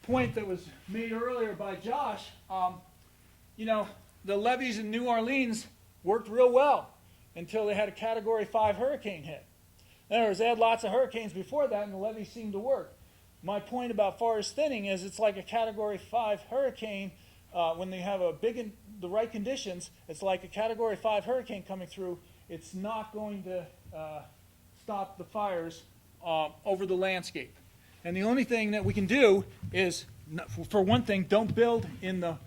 point that was made earlier by Josh, you know, the levees in New Orleans worked real well until they had a Category 5 hurricane hit. In other words, they had lots of hurricanes before that, and the levees seemed to work. My point about forest thinning is it's like a Category 5 hurricane. When they have the right conditions, it's like a Category 5 hurricane coming through. It's not going to stop the fires over the landscape. And the only thing that we can do is, for one thing, don't build in the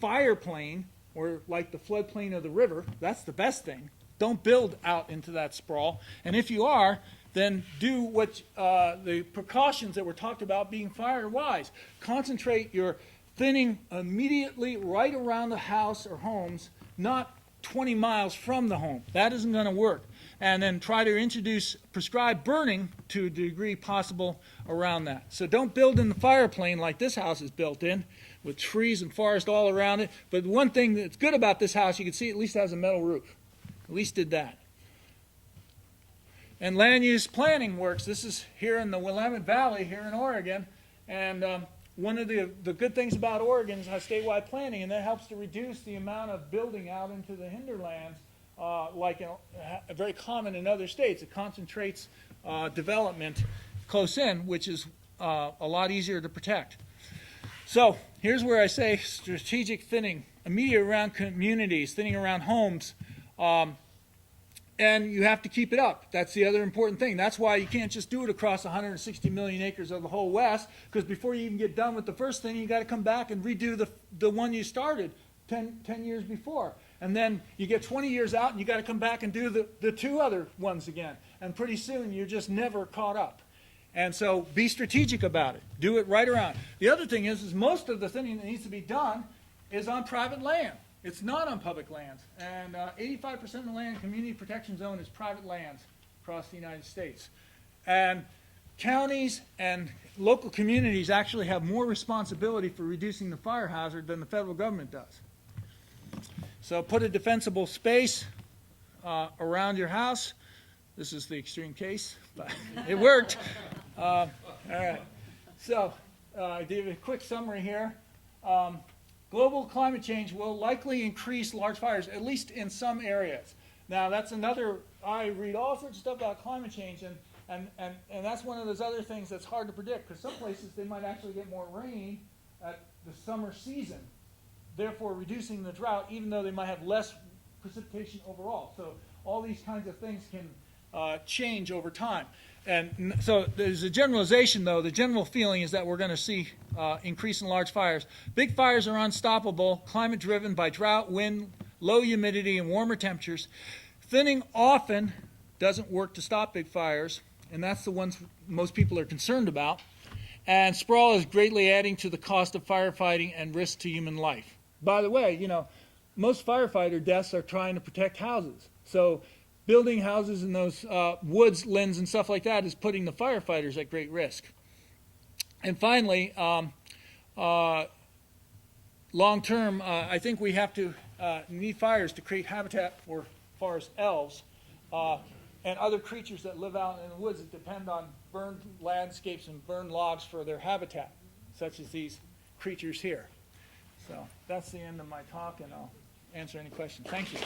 fire plain or like the floodplain of the river. That's the best thing. Don't build out into that sprawl. And if you are, then do what the precautions that were talked about being fire wise. Concentrate your thinning immediately right around the house or homes, not 20 miles from the home. That isn't going to work. And then try to introduce prescribed burning to a degree possible around that. So don't build in the fire plain like this house is built in, with trees and forest all around it. But the one thing that's good about this house, you can see at least it has a metal roof. At least did that. And land use planning works. This is here in the Willamette Valley here in Oregon. And one of the good things about Oregon is statewide planning, and that helps to reduce the amount of building out into the hinterlands, very common in other states. It concentrates development close in, which is a lot easier to protect. So here's where I say strategic thinning, immediate around communities, thinning around homes. And you have to keep it up. That's the other important thing. That's why you can't just do it across 160 million acres of the whole West, because before you even get done with the first thing, you got to come back and redo the one you started 10 years before. And then you get 20 years out, and you got to come back and do the two other ones again. And pretty soon, you're just never caught up. And so be strategic about it. Do it right around. The other thing is most of the thinning that needs to be done is on private land. It's not on public lands, and 85% of the land in community protection zone is private lands across the United States. And counties and local communities actually have more responsibility for reducing the fire hazard than the federal government does. So put a defensible space around your house. This is the extreme case, but it worked. All right. So I did a quick summary here. Global climate change will likely increase large fires, at least in some areas. Now, that's another, I read all sorts of stuff about climate change, and that's one of those other things that's hard to predict, because some places they might actually get more rain at the summer season, therefore reducing the drought, even though they might have less precipitation overall. So all these kinds of things can change over time. And so there's a generalization, though. The general feeling is that we're going to see increase in large fires. Big fires are unstoppable, climate-driven by drought, wind, low humidity, and warmer temperatures. Thinning often doesn't work to stop big fires, and that's the ones most people are concerned about. And sprawl is greatly adding to the cost of firefighting and risk to human life. By the way, you know, most firefighter deaths are trying to protect houses. So building houses in those woods, limbs, and stuff like that is putting the firefighters at great risk. And finally, long term, I think we have to need fires to create habitat for forest elves and other creatures that live out in the woods that depend on burned landscapes and burned logs for their habitat, such as these creatures here. So that's the end of my talk, and I'll answer any questions. Thank you.